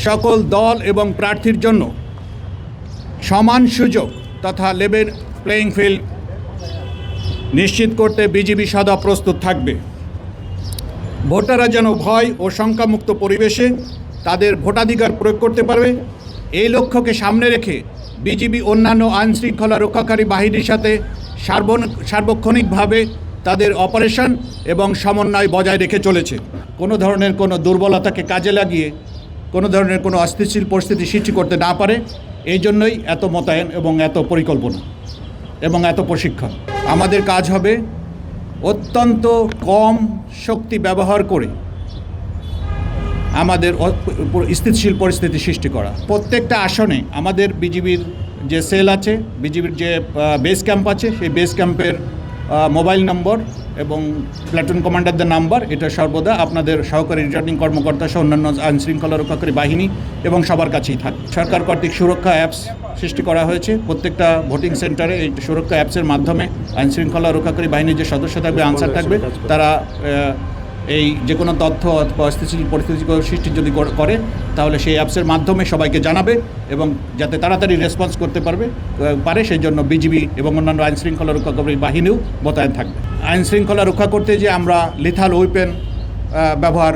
সকল দল এবং প্রার্থীর জন্য সমান সুযোগ তথা লেভেল প্লেয়িং ফিল্ড নিশ্চিত করতে বিজিবি সদা প্রস্তুত থাকবে। ভোটাররা যেন ভয় ও শঙ্কামুক্ত পরিবেশে তাদের ভোটাধিকার প্রয়োগ করতে পারবে, এই লক্ষ্যকে সামনে রেখে বিজিবি অন্যান্য আইনশৃঙ্খলা রক্ষাকারী বাহিনীর সাথে সার্বক্ষণিকভাবে তাদের অপারেশন এবং সমন্বয় বজায় রেখে চলেছে। কোনো ধরনের কোনো দুর্বলতাকে কাজে লাগিয়ে কোনো ধরনের কোনো অস্থিতিশীল পরিস্থিতি সৃষ্টি করতে না পারে, এই জন্যই এত মোতায়েন এবং এত পরিকল্পনা এবং এত প্রশিক্ষণ। আমাদের কাজ হবে অত্যন্ত কম শক্তি ব্যবহার করে আমাদের স্থিতিশীল পরিস্থিতি সৃষ্টি করা। প্রত্যেকটা আসনে আমাদের বিজিবির যে সেল আছে, বিজিবির যে বেস ক্যাম্প আছে, সেই বেস ক্যাম্পের মোবাইল নম্বর এবং প্ল্যাটুন কমান্ডারদের নাম্বার এটা সর্বদা আপনাদের সহকারী রিটার্নিং কর্মকর্তা সহ অন্যান্য আইনশৃঙ্খলা রক্ষাকারী বাহিনী এবং সবার কাছেই থাকে। সরকার কর্তৃক সুরক্ষা অ্যাপস সৃষ্টি করা হয়েছে। প্রত্যেকটা ভোটিং সেন্টারে এই সুরক্ষা অ্যাপসের মাধ্যমে আইনশৃঙ্খলা রক্ষাকারী বাহিনীর যে সদস্য থাকবে, আনসার থাকবে, তারা এই যে কোনো তথ্য অথবা অস্থিতিশীল পরিস্থিতি সৃষ্টি যদি করে তাহলে সেই অ্যাপসের মাধ্যমে সবাইকে জানাবে এবং যাতে তাড়াতাড়ি রেসপন্স করতে পারে সেই জন্য বিজিবি এবং অন্যান্য আইনশৃঙ্খলা রক্ষাকারী বাহিনীও মোতায়েন থাকবে। আইনশৃঙ্খলা রক্ষা করতে যে আমরা লিথাল ওয়েপেন ব্যবহার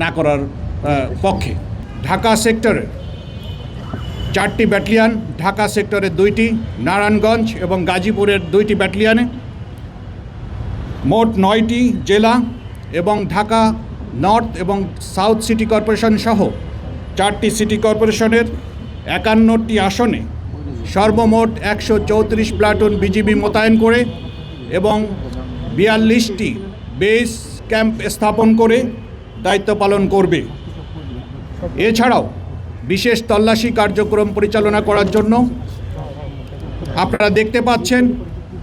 না করার পক্ষে। ঢাকা সেক্টরের 4টি ব্যাটালিয়ান, ঢাকা সেক্টরের 2টি, নারায়ণগঞ্জ এবং গাজীপুরের 2টি ব্যাটালিয়ানে মোট 9টি জেলা এবং ঢাকা নর্থ এবং সাউথ সিটি কর্পোরেশন সহ 4টি সিটি কর্পোরেশনের 51টি আসনে সর্বমোট 134 প্লাটুন বিজিবি মোতায়েন করে এবং 42টি বেস ক্যাম্প স্থাপন করে দায়িত্ব পালন করবে। এছাড়াও বিশেষ তল্লাশি কার্যক্রম পরিচালনা করার জন্য আপনারা দেখতে পাচ্ছেন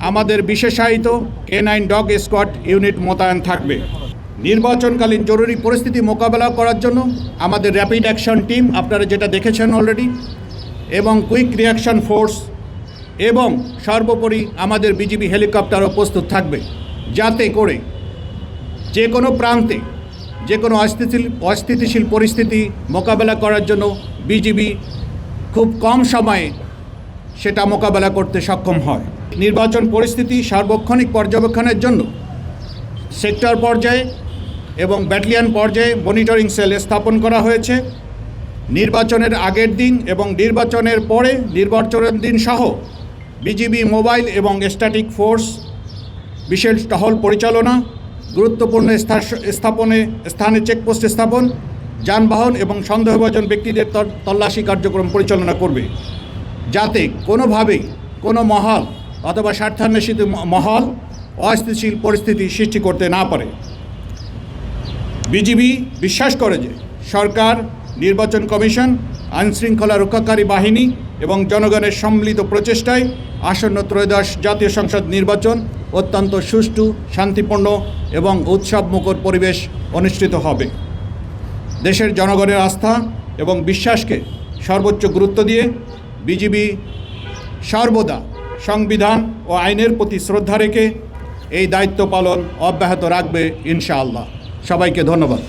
আমাদের বিশেষায়িত K9 ডগ স্কোয়াড ইউনিট মোতায়েন থাকবে। নির্বাচনকালীন জরুরি পরিস্থিতি মোকাবেলা করার জন্য আমাদের র্যাপিড অ্যাকশন টিম আপনারা যেটা দেখেছেন অলরেডি, এবং কুইক রিয়াকশন ফোর্স এবং সর্বোপরি আমাদের বিজিবি হেলিকপ্টারও প্রস্তুত থাকবে, যাতে করে যে কোনো প্রান্তে যে কোনো অস্থিতিশীল পরিস্থিতি মোকাবেলা করার জন্য বিজিবি খুব কম সময়ে সেটা মোকাবেলা করতে সক্ষম হয়। নির্বাচন পরিস্থিতি সার্বক্ষণিক পর্যবেক্ষণের জন্য সেক্টর পর্যায়ে এবং ব্যাটালিয়ন পর্যায়ে মনিটরিং সেল স্থাপন করা হয়েছে। নির্বাচনের আগের দিন এবং নির্বাচনের পরে নির্বাচনের দিন সহ বিজিবি মোবাইল এবং স্ট্যাটিক ফোর্স বিশেষ টহল পরিচালনা, গুরুত্বপূর্ণ স্থানে চেকপোস্ট স্থাপন, যানবাহন এবং সন্দেহভাজন ব্যক্তিদের তল্লাশি কার্যক্রম পরিচালনা করবে, যাতে কোনোভাবেই কোনো মহল অথবা স্বার্থান্বেষিত মহল অস্থিতিশীল পরিস্থিতি সৃষ্টি করতে না পারে। বিজিবি বিশ্বাস করে যে সরকার, নির্বাচন কমিশন, আইনশৃঙ্খলা রক্ষাকারী বাহিনী এবং জনগণের সম্মিলিত প্রচেষ্টায় আসন্ন ত্রয়োদশ জাতীয় সংসদ নির্বাচন অত্যন্ত সুষ্ঠু, শান্তিপূর্ণ এবং উৎসবমুখর পরিবেশ অনুষ্ঠিত হবে। দেশের জনগণের আস্থা এবং বিশ্বাসকে সর্বোচ্চ গুরুত্ব দিয়ে বিজিবি সর্বদা সংবিধান ও আইনের প্রতি শ্রদ্ধা রেখে এই দায়িত্ব পালন অব্যাহত রাখবে ইনশাআল্লাহ। সবাইকে ধন্যবাদ।